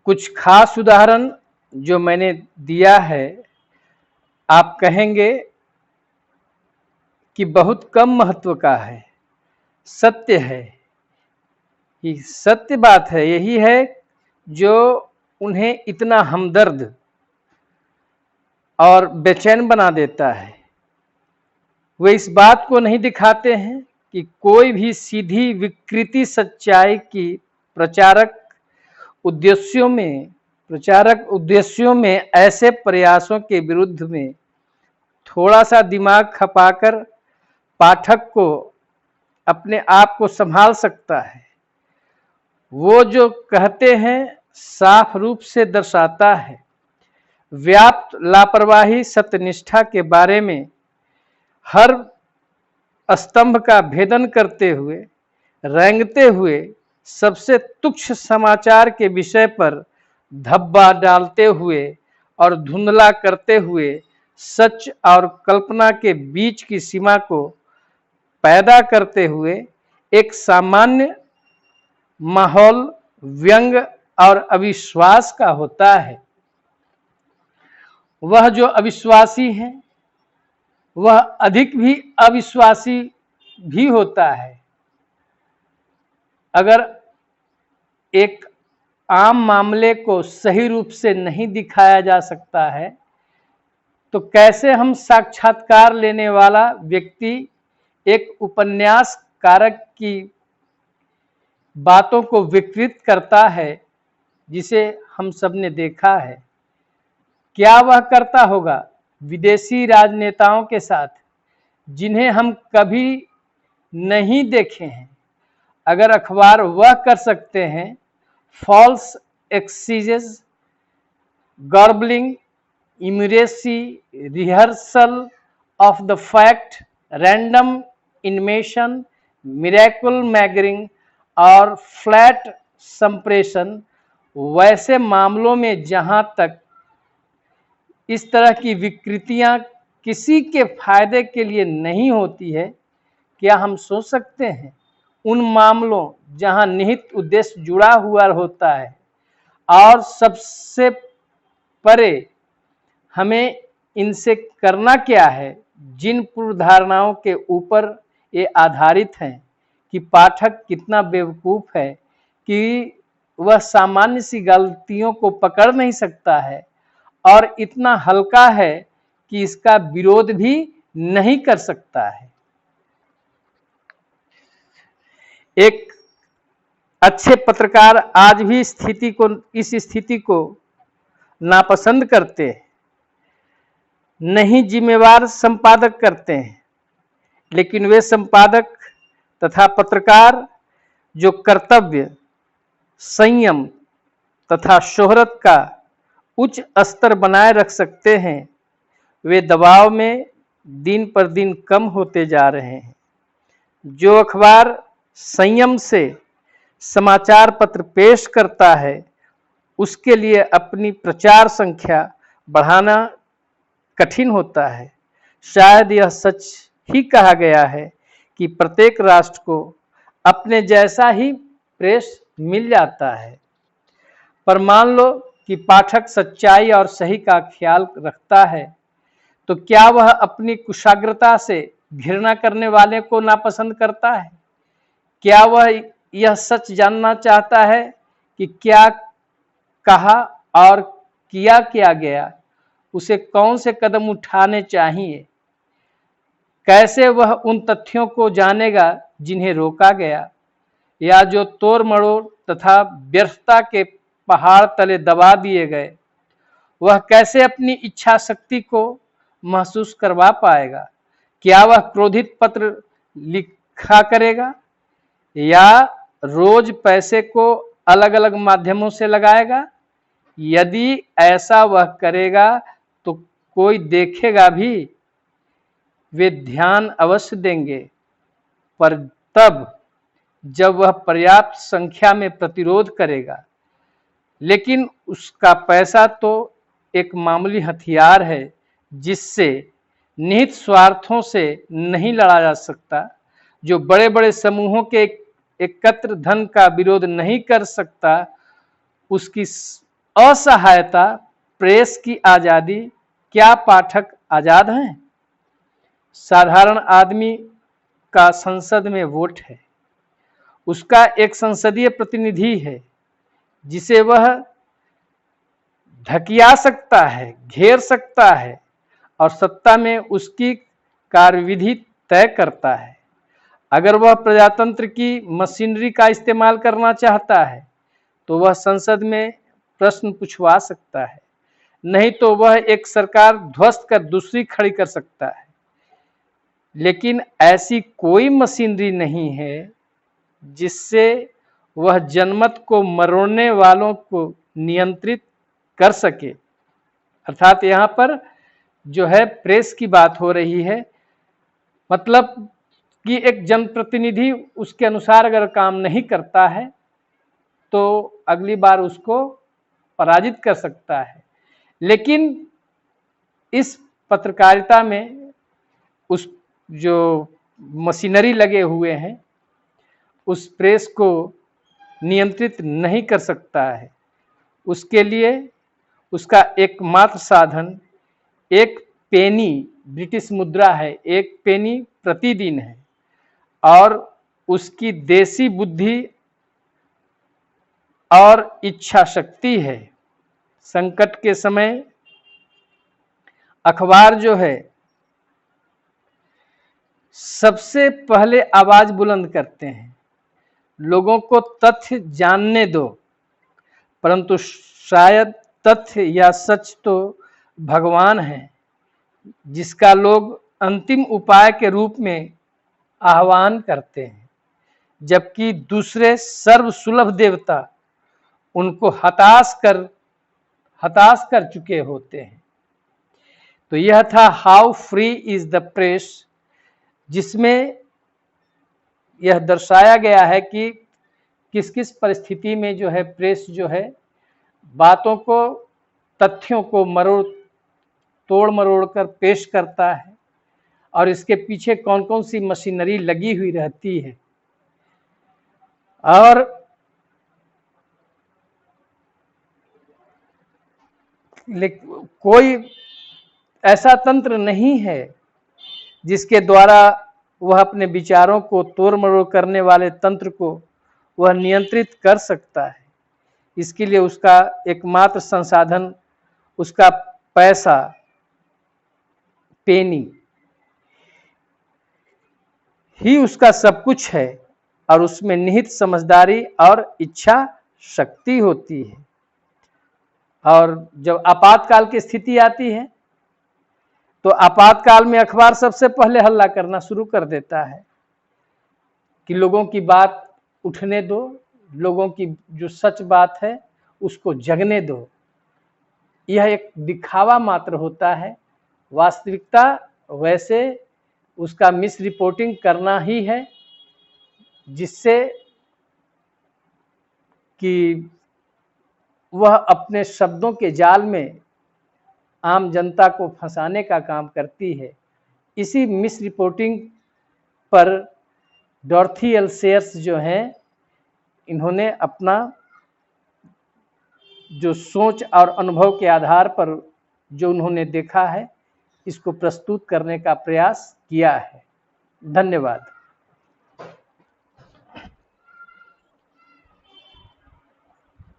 कुछ खास उदाहरण जो मैंने दिया है, आप कहेंगे कि बहुत कम महत्व का है। सत्य है, ये सत्य बात है, यही है जो उन्हें इतना हमदर्द और बेचैन बना देता है। वे इस बात को नहीं दिखाते हैं कि कोई भी सीधी विकृति सच्चाई की प्रचारक उद्देश्यों में ऐसे प्रयासों के विरुद्ध में थोड़ा सा दिमाग खपाकर पाठक को अपने आप को संभाल सकता है। वो जो कहते हैं साफ रूप से दर्शाता है व्याप्त लापरवाही सत्यनिष्ठा के बारे में। हर स्तंभ का भेदन करते हुए, रेंगते हुए, सबसे तुच्छ समाचार के विषय पर धब्बा डालते हुए और धुंधला करते हुए सच और कल्पना के बीच की सीमा को पैदा करते हुए एक सामान्य माहौल व्यंग और अविश्वास का होता है। वह जो अविश्वासी है वह अधिक भी अविश्वासी भी होता है। अगर एक आम मामले को सही रूप से नहीं दिखाया जा सकता है तो कैसे हम साक्षात्कार लेने वाला व्यक्ति एक उपन्यास कारक की बातों को विकृत करता है जिसे हम सब ने देखा है। क्या वह करता होगा विदेशी राजनेताओं के साथ जिन्हें हम कभी नहीं देखे हैं? अगर अखबार वह कर सकते हैं, फॉल्स एक्सक्यूजेस, गर्बलिंग, इमरेसी, rehearsal of the fact, random इनमेशन, मिरेकल मैगरिंग और फ्लैट संप्रेषण, वैसे मामलों में जहां तक इस तरह की विकृतियां किसी के फायदे के लिए नहीं होती है, क्या हम सोच सकते हैं उन मामलों जहां निहित उद्देश्य जुड़ा हुआ होता है? और सबसे परे हमें इनसे करना क्या है जिन पूर्वधारणाओं के ऊपर ये आधारित हैं कि पाठक कितना बेवकूफ़ है कि वह सामान्य सी गलतियों को पकड़ नहीं सकता है और इतना हल्का है कि इसका विरोध भी नहीं कर सकता है। एक अच्छे पत्रकार आज भी इस स्थिति को नापसंद करते हैं, नहीं जिम्मेवार संपादक करते हैं, लेकिन वे संपादक तथा पत्रकार जो कर्तव्य, संयम तथा शोहरत का उच्च स्तर बनाए रख सकते हैं, वे दबाव में दिन पर दिन कम होते जा रहे हैं। जो अखबार संयम से समाचार पत्र पेश करता है उसके लिए अपनी प्रचार संख्या बढ़ाना कठिन होता है। शायद यह सच ही कहा गया है कि प्रत्येक राष्ट्र को अपने जैसा ही प्रेस मिल जाता है। पर मान लो कि पाठक सच्चाई और सही का ख्याल रखता है, तो क्या वह अपनी कुशाग्रता से घृणा करने वाले को नापसंद करता है? क्या वह यह सच जानना चाहता है कि क्या कहा और किया क्या गया, उसे कौन से कदम उठाने चाहिए? कैसे वह उन तथ्यों को जानेगा जिन्हें रोका गया या जो तोड़ मरोड़ तथा व्यर्थता के पहाड़ तले दबा दिए गए? वह कैसे अपनी इच्छा शक्ति को महसूस करवा पाएगा? क्या वह क्रोधित पत्र लिखा करेगा या रोज पैसे को अलग अलग माध्यमों से लगाएगा? यदि ऐसा वह करेगा तो कोई देखेगा भी, वे ध्यान अवश्य देंगे, पर तब जब वह पर्याप्त संख्या में प्रतिरोध करेगा। लेकिन उसका पैसा तो एक मामूली हथियार है जिससे निहित स्वार्थों से नहीं लड़ा जा सकता, जो बड़े बड़े समूहों के एकत्र धन का विरोध नहीं कर सकता, उसकी असहायता, प्रेस की आजादी, क्या पाठक आजाद हैं? साधारण आदमी का संसद में वोट है, उसका एक संसदीय प्रतिनिधि है जिसे वह ढकिया सकता है, घेर सकता है और सत्ता में उसकी कार्यविधि तय करता है। अगर वह प्रजातंत्र की मशीनरी का इस्तेमाल करना चाहता है तो वह संसद में प्रश्न पूछवा सकता है, नहीं तो वह एक सरकार ध्वस्त कर दूसरी खड़ी कर सकता है। लेकिन ऐसी कोई मशीनरी नहीं है जिससे वह जनमत को मरोड़ने वालों को नियंत्रित कर सके। अर्थात यहाँ पर जो है प्रेस की बात हो रही है, मतलब कि एक जनप्रतिनिधि उसके अनुसार अगर काम नहीं करता है तो अगली बार उसको पराजित कर सकता है। लेकिन इस पत्रकारिता में उस जो मशीनरी लगे हुए हैं उस प्रेस को नियंत्रित नहीं कर सकता है। उसके लिए उसका एकमात्र साधन एक पेनी, ब्रिटिश मुद्रा है, एक पेनी प्रतिदिन है और उसकी देसी बुद्धि और इच्छा शक्ति है। संकट के समय अखबार जो है सबसे पहले आवाज बुलंद करते हैं, लोगों को तथ्य जानने दो, परंतु शायद तथ्य या सच तो भगवान है जिसका लोग अंतिम उपाय के रूप में आह्वान करते हैं, जबकि दूसरे सर्वसुलभ देवता उनको हताश कर चुके होते हैं। तो यह था how free is the press, जिसमें यह दर्शाया गया है कि किस किस परिस्थिति में जो है प्रेस जो है बातों को, तथ्यों को तोड़ मरोड़ कर पेश करता है और इसके पीछे कौन कौन सी मशीनरी लगी हुई रहती है। और कोई ऐसा तंत्र नहीं है जिसके द्वारा वह अपने विचारों को तोड़ मरोड़ करने वाले तंत्र को वह नियंत्रित कर सकता है। इसके लिए उसका एकमात्र संसाधन उसका पैसा, पेनी ही उसका सब कुछ है और उसमें निहित समझदारी और इच्छा शक्ति होती है। और जब आपातकाल की स्थिति आती है तो आपातकाल में अखबार सबसे पहले हल्ला करना शुरू कर देता है कि लोगों की बात उठने दो, लोगों की जो सच बात है उसको जगने दो। यह एक दिखावा मात्र होता है, वास्तविकता वैसे उसका मिस रिपोर्टिंग करना ही है, जिससे कि वह अपने शब्दों के जाल में आम जनता को फंसाने का काम करती है। इसी मिस रिपोर्टिंग पर डॉर्थी एल सेयर्स जो हैं, इन्होंने अपना जो सोच और अनुभव के आधार पर जो उन्होंने देखा है इसको प्रस्तुत करने का प्रयास किया है। धन्यवाद।